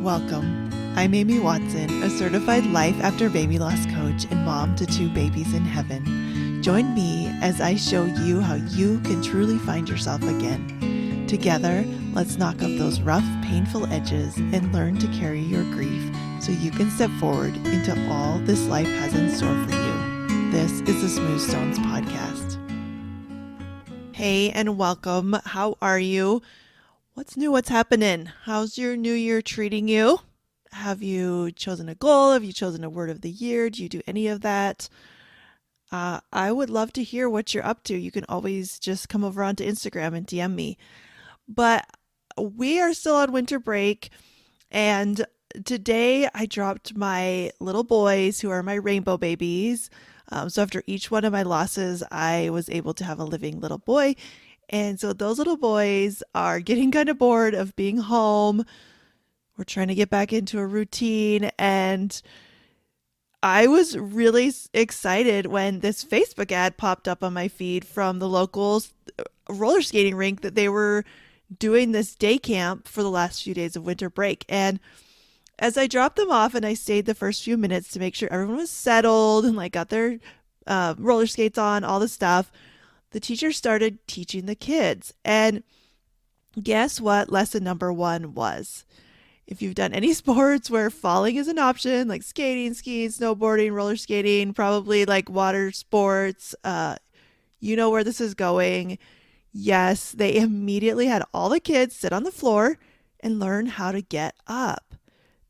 Welcome. I'm Amy Watson, a certified life after baby loss coach and mom to 2 babies in heaven. Join me as I show you how you can truly find yourself again. Together, let's knock off those rough, painful edges and learn to carry your grief so you can step forward into all this life has in store for you. This is the Smooth Stones Podcast. Hey, and welcome. How are you? What's new? What's happening? How's your new year treating you? Have you chosen a goal? Have you chosen a word of the year? Do you do any of that? I would love to hear what you're up to. You can always just come over onto Instagram and DM me. But we are still on winter break, and today I dropped my little boys, who are my rainbow babies. So after each one of my losses, I was able to have a living little boy. And so those little boys are getting kind of bored of being home. We're trying to get back into a routine. And I was really excited when this Facebook ad popped up on my feed from the local roller skating rink that they were doing this day camp for the last few days of winter break. And as I dropped them off and I stayed the first few minutes to make sure everyone was settled and like got their roller skates on, all the stuff, the teacher started teaching the kids. And guess what lesson number 1 was? If you've done any sports where falling is an option, like skating, skiing, snowboarding, roller skating, probably like water sports, you know where this is going. Yes, they immediately had all the kids sit on the floor and learn how to get up.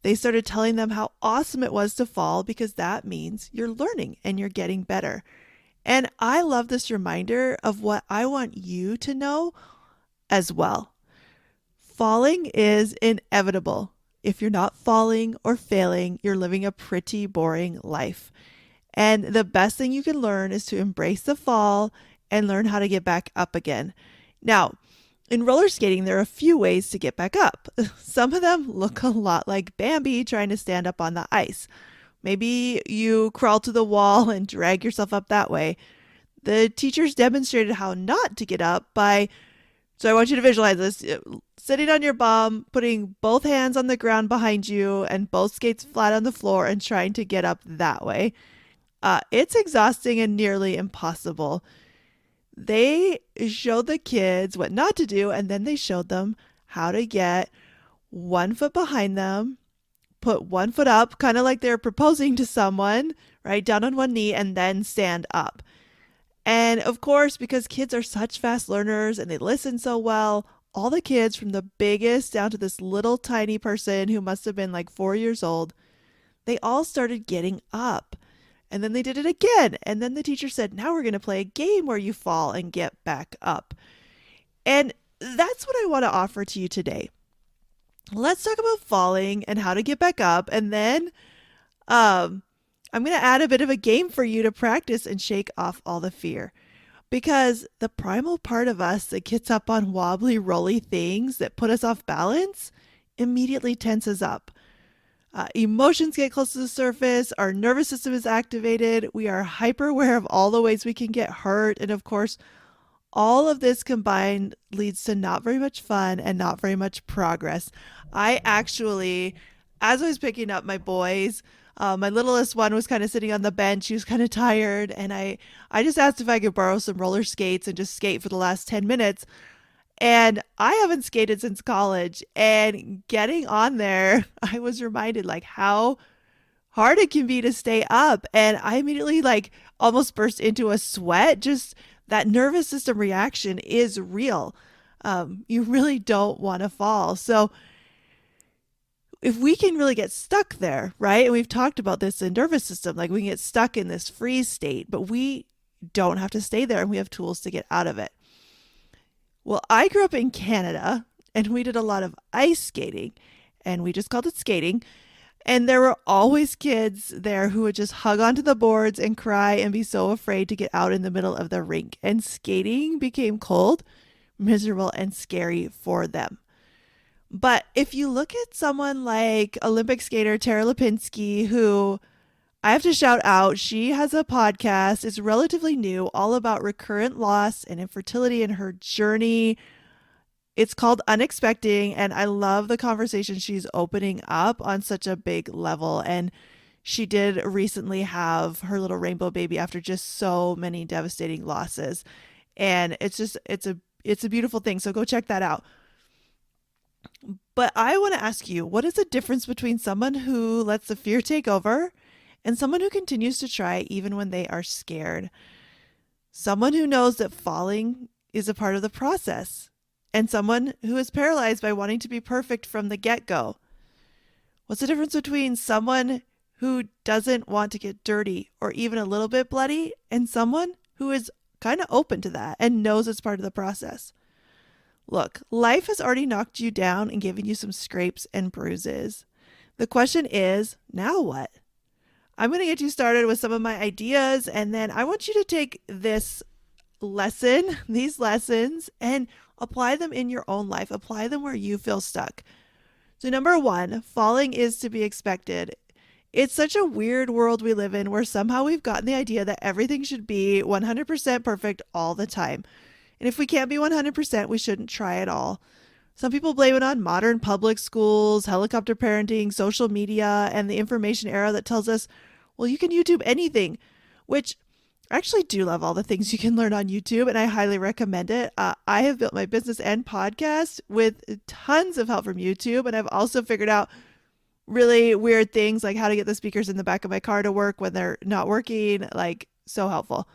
They started telling them how awesome it was to fall because that means you're learning and you're getting better. And I love this reminder of what I want you to know as well. Falling is inevitable. If you're not falling or failing, you're living a pretty boring life. And the best thing you can learn is to embrace the fall and learn how to get back up again. Now, in roller skating, there are a few ways to get back up. Some of them look a lot like Bambi trying to stand up on the ice. Maybe you crawl to the wall and drag yourself up that way. The teachers demonstrated how not to get up so I want you to visualize this, sitting on your bum, putting both hands on the ground behind you and both skates flat on the floor and trying to get up that way. It's exhausting and nearly impossible. They showed the kids what not to do, and then they showed them how to get one foot behind them, put one foot up, kind of like they're proposing to someone, right, down on one knee, and then stand up. And of course, because kids are such fast learners and they listen so well, all the kids from the biggest down to this little tiny person who must have been like 4 years old, they all started getting up. And then they did it again. And then the teacher said, now we're going to play a game where you fall and get back up. And that's what I want to offer to you today. Let's talk about falling and how to get back up. And then I'm going to add a bit of a game for you to practice and shake off all the fear. Because the primal part of us that gets up on wobbly, rolly things that put us off balance immediately tenses up. Emotions get close to the surface. Our nervous system is activated. We are hyper aware of all the ways we can get hurt. And of course, all of this combined leads to not very much fun and not very much progress. I actually, as I was picking up my boys, my littlest one was kind of sitting on the bench. She was kind of tired. And I just asked if I could borrow some roller skates and just skate for the last 10 minutes. And I haven't skated since college. And getting on there, I was reminded like how hard it can be to stay up. And I immediately like almost burst into a sweat. Just that nervous system reaction is real. You really don't want to fall. So if we can really get stuck there, right? And we've talked about this in nervous system, like we can get stuck in this freeze state, but we don't have to stay there and we have tools to get out of it. Well, I grew up in Canada and we did a lot of ice skating and we just called it skating. And there were always kids there who would just hug onto the boards and cry and be so afraid to get out in the middle of the rink. And skating became cold, miserable, and scary for them. But if you look at someone like Olympic skater Tara Lipinski, who I have to shout out, she has a podcast, it's relatively new, all about recurrent loss and infertility and her journey. It's called Unexpecting, and I love the conversation she's opening up on such a big level. And she did recently have her little rainbow baby after just so many devastating losses. And it's a beautiful thing. So go check that out. But I want to ask you, what is the difference between someone who lets the fear take over and someone who continues to try even when they are scared? Someone who knows that falling is a part of the process, and someone who is paralyzed by wanting to be perfect from the get go. What's the difference between someone who doesn't want to get dirty or even a little bit bloody and someone who is kind of open to that and knows it's part of the process? Look, life has already knocked you down and given you some scrapes and bruises. The question is, now what? I'm going to get you started with some of my ideas, and then I want you to take these lessons, and apply them in your own life. Apply them where you feel stuck. So, number one, falling is to be expected. It's such a weird world we live in where somehow we've gotten the idea that everything should be 100% perfect all the time. And if we can't be 100%, we shouldn't try at all. Some people blame it on modern public schools, helicopter parenting, social media, and the information era that tells us, well, you can YouTube anything, which I actually do love all the things you can learn on YouTube, and I highly recommend it. I have built my business and podcast with tons of help from YouTube, and I've also figured out really weird things like how to get the speakers in the back of my car to work when they're not working, like so helpful.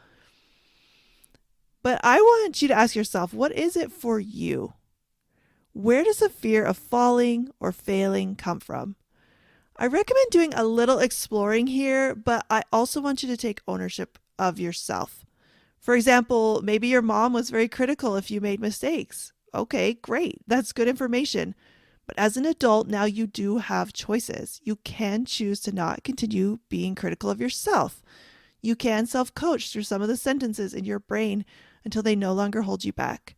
But I want you to ask yourself, what is it for you? Where does the fear of falling or failing come from? I recommend doing a little exploring here, but I also want you to take ownership of yourself. For example, maybe your mom was very critical if you made mistakes. Okay, great. That's good information. But as an adult, now you do have choices. You can choose to not continue being critical of yourself. You can self-coach through some of the sentences in your brain until they no longer hold you back.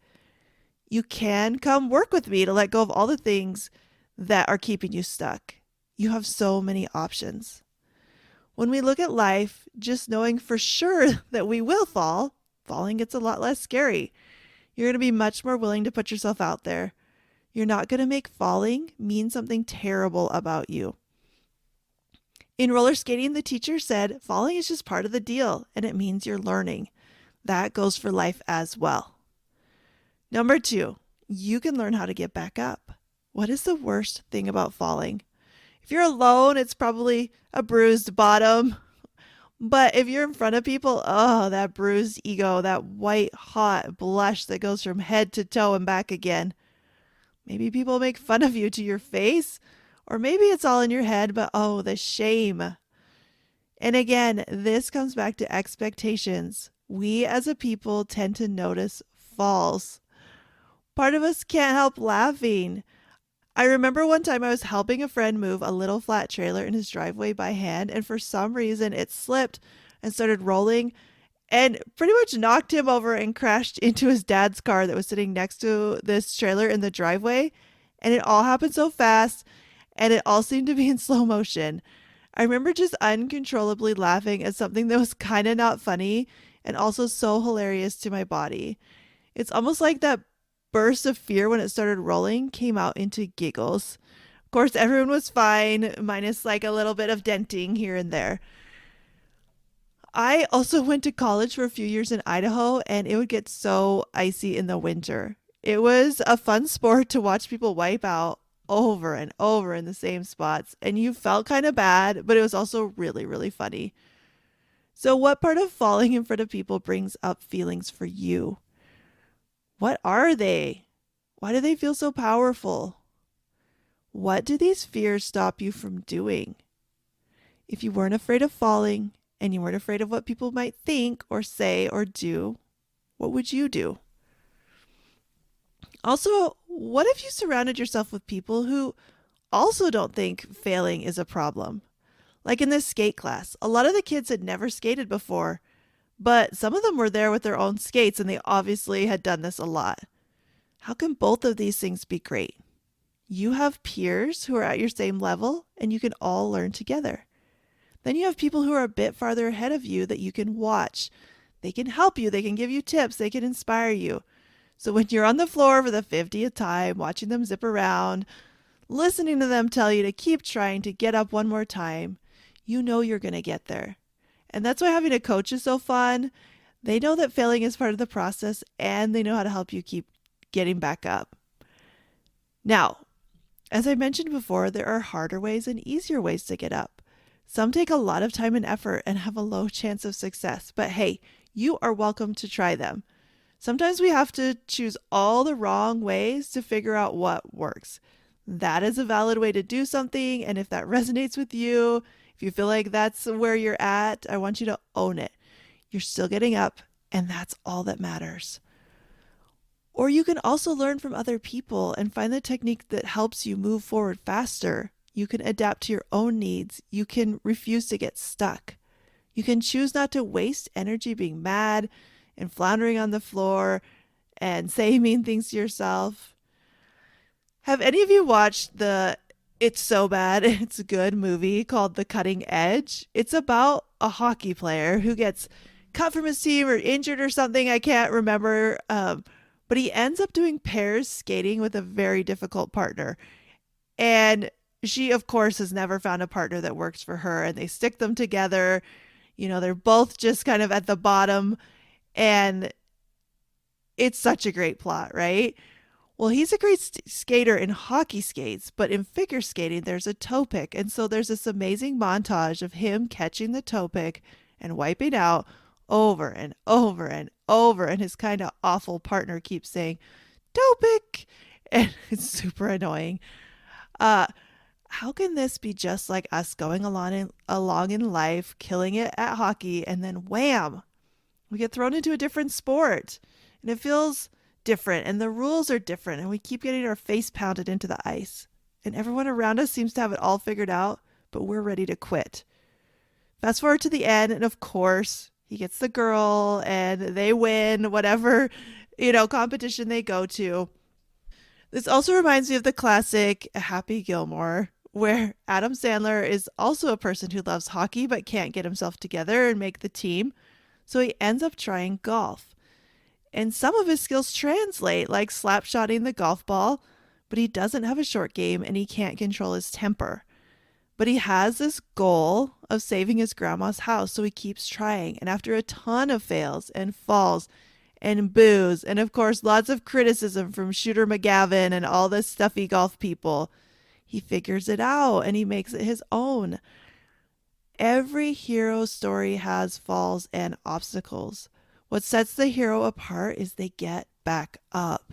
You can come work with me to let go of all the things that are keeping you stuck. You have so many options. When we look at life, just knowing for sure that we will fall, falling gets a lot less scary. You're going to be much more willing to put yourself out there. You're not going to make falling mean something terrible about you. In roller skating, the teacher said, falling is just part of the deal, and it means you're learning. That goes for life as well. Number two, you can learn how to get back up. What is the worst thing about falling? If you're alone, it's probably a bruised bottom. But if you're in front of people, oh, that bruised ego, that white hot blush that goes from head to toe and back again. Maybe people make fun of you to your face, or maybe it's all in your head, but oh, the shame. And again, this comes back to expectations. We as a people tend to notice falls. Part of us can't help laughing. I remember one time I was helping a friend move a little flat trailer in his driveway by hand, and for some reason it slipped and started rolling and pretty much knocked him over and crashed into his dad's car that was sitting next to this trailer in the driveway. And it all happened so fast, and it all seemed to be in slow motion. I remember just uncontrollably laughing at something that was kind of not funny and also so hilarious to my body. It's almost like that burst of fear when it started rolling came out into giggles. Of course, everyone was fine, minus like a little bit of denting here and there. I also went to college for a few years in Idaho, and it would get so icy in the winter. It was a fun sport to watch people wipe out over and over in the same spots, and you felt kind of bad, but it was also really, really funny. So what part of falling in front of people brings up feelings for you? What are they? Why do they feel so powerful? What do these fears stop you from doing? If you weren't afraid of falling and you weren't afraid of what people might think or say or do, what would you do? Also, what if you surrounded yourself with people who also don't think failing is a problem? Like in this skate class, a lot of the kids had never skated before, but some of them were there with their own skates and they obviously had done this a lot. How can both of these things be great? You have peers who are at your same level and you can all learn together. Then you have people who are a bit farther ahead of you that you can watch. They can help you, they can give you tips, they can inspire you. So when you're on the floor for the 50th time, watching them zip around, listening to them tell you to keep trying to get up one more time, you know you're going to get there. And that's why having a coach is so fun. They know that failing is part of the process and they know how to help you keep getting back up. Now, as I mentioned before, there are harder ways and easier ways to get up. Some take a lot of time and effort and have a low chance of success, but hey, you are welcome to try them. Sometimes we have to choose all the wrong ways to figure out what works. That is a valid way to do something, and if that resonates with you, if you feel like that's where you're at, I want you to own it. You're still getting up, and that's all that matters. Or you can also learn from other people and find the technique that helps you move forward faster. You can adapt to your own needs. You can refuse to get stuck. You can choose not to waste energy being mad and floundering on the floor and saying mean things to yourself. Have any of you watched the It's So Bad, It's Good movie called The Cutting Edge? It's about a hockey player who gets cut from his team or injured or something. I can't remember. But he ends up doing pairs skating with a very difficult partner. And she, of course, has never found a partner that works for her. And they stick them together. You know, they're both just kind of at the bottom. And it's such a great plot, right? Well, he's a great skater in hockey skates, but in figure skating, there's a toe pick. And so there's this amazing montage of him catching the toe pick and wiping out over and over and over. And his kind of awful partner keeps saying, toe pick. And it's super annoying. How can this be just like us going along in life, killing it at hockey, and then wham, we get thrown into a different sport and it feels different and the rules are different and we keep getting our face pounded into the ice and everyone around us seems to have it all figured out, but we're ready to quit. Fast forward to the end and of course he gets the girl and they win whatever, competition they go to. This also reminds me of the classic Happy Gilmore, where Adam Sandler is also a person who loves hockey but can't get himself together and make the team. So he ends up trying golf. And some of his skills translate, like slapshotting the golf ball, but he doesn't have a short game and he can't control his temper. But he has this goal of saving his grandma's house, so he keeps trying. And after a ton of fails and falls and boos, and of course lots of criticism from Shooter McGavin and all the stuffy golf people, he figures it out and he makes it his own. Every hero story has falls and obstacles. What sets the hero apart is they get back up.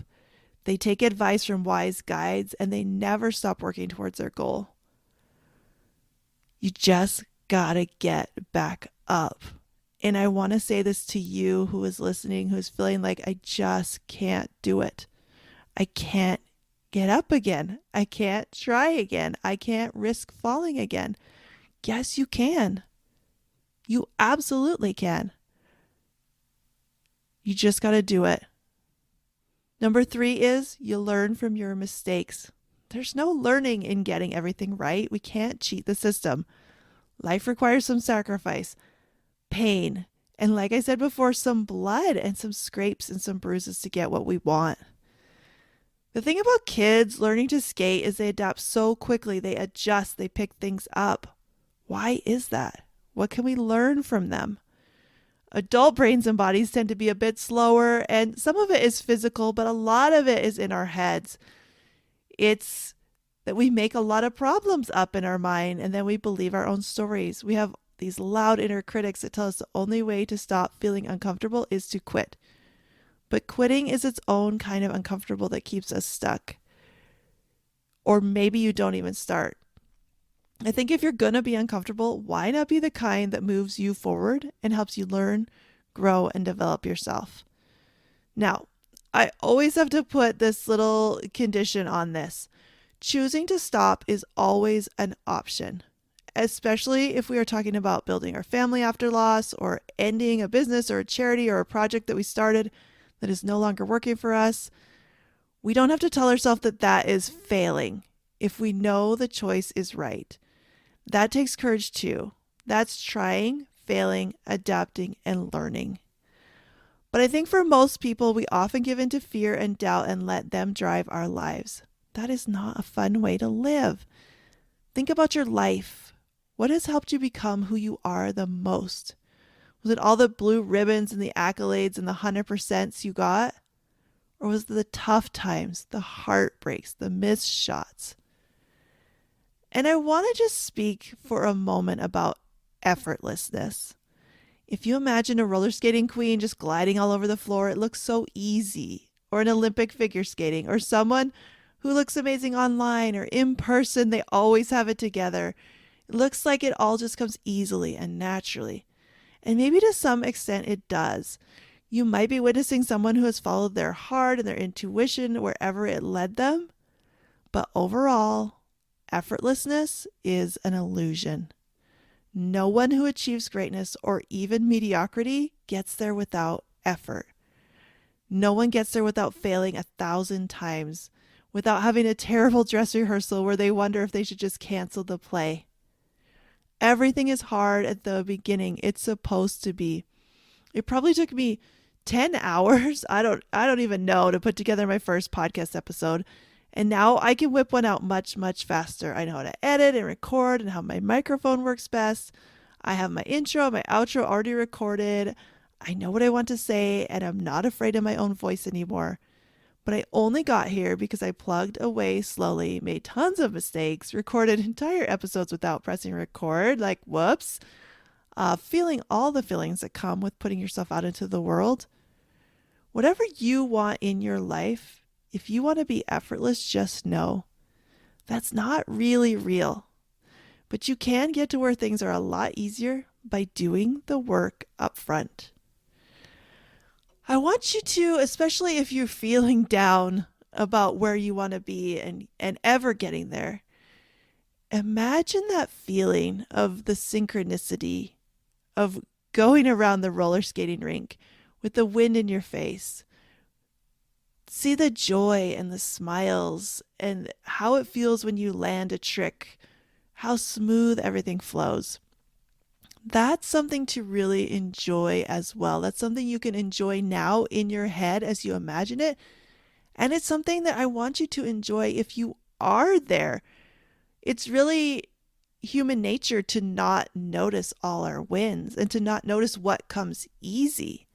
They take advice from wise guides and they never stop working towards their goal. You just gotta get back up. And I want to say this to you who is listening, who is feeling like I just can't do it. I can't get up again. I can't try again. I can't risk falling again. Yes, you can. You absolutely can. You just got to do it. Number 3 is you learn from your mistakes. There's no learning in getting everything right. We can't cheat the system. Life requires some sacrifice, pain, and like I said before, some blood and some scrapes and some bruises to get what we want. The thing about kids learning to skate is they adapt so quickly. They adjust, they pick things up. Why is that? What can we learn from them? Adult brains and bodies tend to be a bit slower, and some of it is physical, but a lot of it is in our heads. It's that we make a lot of problems up in our mind, and then we believe our own stories. We have these loud inner critics that tell us the only way to stop feeling uncomfortable is to quit. But quitting is its own kind of uncomfortable that keeps us stuck. Or maybe you don't even start. I think if you're going to be uncomfortable, why not be the kind that moves you forward and helps you learn, grow, and develop yourself? Now, I always have to put this little condition on this. Choosing to stop is always an option, especially if we are talking about building our family after loss or ending a business or a charity or a project that we started that is no longer working for us. We don't have to tell ourselves that that is failing if we know the choice is right. That takes courage too. That's trying, failing, adapting, and learning. But I think for most people, we often give in to fear and doubt and let them drive our lives. That is not a fun way to live. Think about your life. What has helped you become who you are the most? Was it all the blue ribbons and the accolades and the 100% you got? Or was it the tough times, the heartbreaks, the missed shots? And I want to just speak for a moment about effortlessness. If you imagine a roller skating queen just gliding all over the floor, it looks so easy. Or an Olympic figure skating, or someone who looks amazing online or in person, they always have it together. It looks like it all just comes easily and naturally. And maybe to some extent it does. You might be witnessing someone who has followed their heart and their intuition wherever it led them. But overall, effortlessness is an illusion. No one who achieves greatness or even mediocrity gets there without effort. No one gets there without failing 1,000 times, without having a terrible dress rehearsal where they wonder if they should just cancel the play. Everything is hard at the beginning. It's supposed to be. It probably took me 10 hours. I don't even know, to put together my first podcast episode. And now I can whip one out much, much faster. I know how to edit and record and how my microphone works best. I have my intro, my outro already recorded. I know what I want to say, and I'm not afraid of my own voice anymore. But I only got here because I plugged away slowly, made tons of mistakes, recorded entire episodes without pressing record, like whoops, feeling all the feelings that come with putting yourself out into the world. Whatever you want in your life, if you want to be effortless, just know that's not really real. But you can get to where things are a lot easier by doing the work up front. I want you to, especially if you're feeling down about where you want to be and ever getting there, imagine that feeling of the synchronicity of going around the roller skating rink with the wind in your face. See the joy and the smiles and how it feels when you land a trick, how smooth everything flows. That's something to really enjoy as well. That's something you can enjoy now in your head as you imagine it. And it's something that I want you to enjoy if you are there. It's really human nature to not notice all our wins and to not notice what comes easy.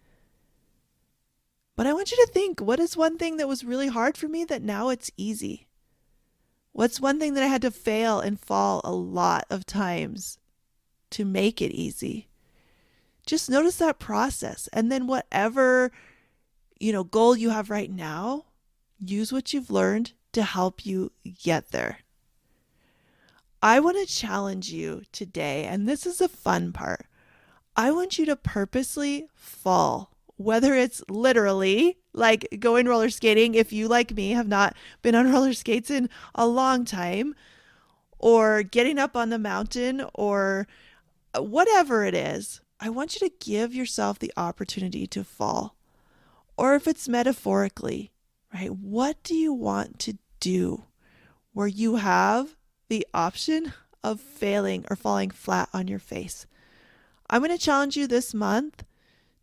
But I want you to think, what is one thing that was really hard for me that now it's easy? What's one thing that I had to fail and fall a lot of times to make it easy? Just notice that process. And then whatever, goal you have right now, use what you've learned to help you get there. I want to challenge you today, and this is the fun part. I want you to purposely fall. Whether it's literally like going roller skating, if you, like me, have not been on roller skates in a long time, or getting up on the mountain, or whatever it is, I want you to give yourself the opportunity to fall. Or if it's metaphorically, right? What do you want to do where you have the option of failing or falling flat on your face? I'm going to challenge you this month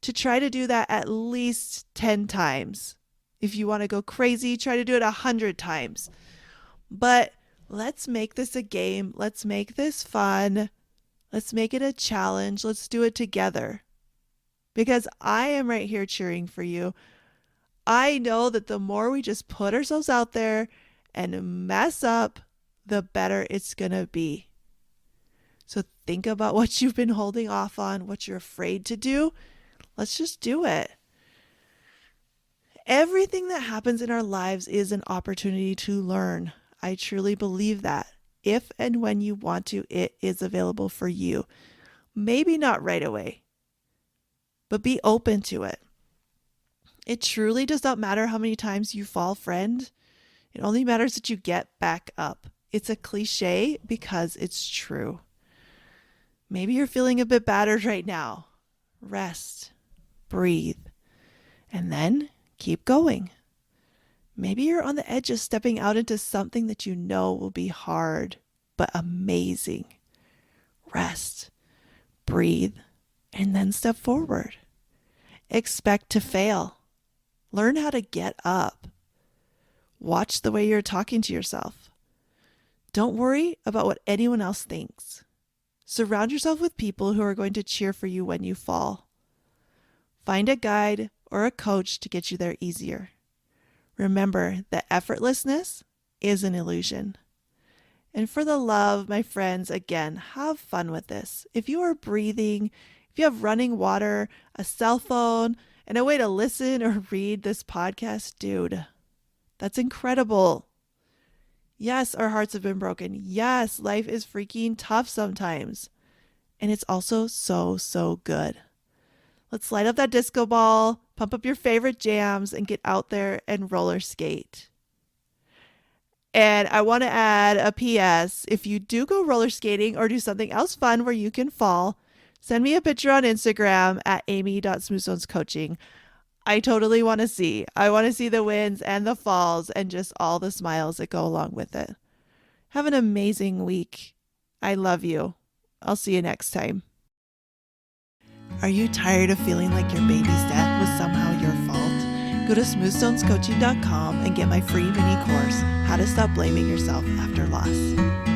to try to do that at least 10 times. If you want to go crazy, try to do it 100 times. But let's make this a game. Let's make this fun. Let's make it a challenge. Let's do it together. Because I am right here cheering for you. I know that the more we just put ourselves out there and mess up, the better it's going to be. So think about what you've been holding off on, what you're afraid to do. Let's just do it. Everything that happens in our lives is an opportunity to learn. I truly believe that. If and when you want to, it is available for you. Maybe not right away, but be open to it. It truly does not matter how many times you fall, friend. It only matters that you get back up. It's a cliche because it's true. Maybe you're feeling a bit battered right now. Rest. Breathe, and then keep going. Maybe you're on the edge of stepping out into something that you know will be hard, but amazing. Rest, breathe, and then step forward. Expect to fail. Learn how to get up. Watch the way you're talking to yourself. Don't worry about what anyone else thinks. Surround yourself with people who are going to cheer for you when you fall. Find a guide or a coach to get you there easier. Remember that effortlessness is an illusion. And for the love, my friends, again, have fun with this. If you are breathing, if you have running water, a cell phone, and a way to listen or read this podcast, dude, that's incredible. Yes, our hearts have been broken. Yes, life is freaking tough sometimes. And it's also so, so good. Let's light up that disco ball, pump up your favorite jams, and get out there and roller skate. And I want to add a PS. If you do go roller skating or do something else fun where you can fall, send me a picture on Instagram at amy.smoothstonescoaching. I totally want to see. I want to see the wins and the falls and just all the smiles that go along with it. Have an amazing week. I love you. I'll see you next time. Are you tired of feeling like your baby's death was somehow your fault? Go to smoothstonescoaching.com and get my free mini course, How to Stop Blaming Yourself After Loss.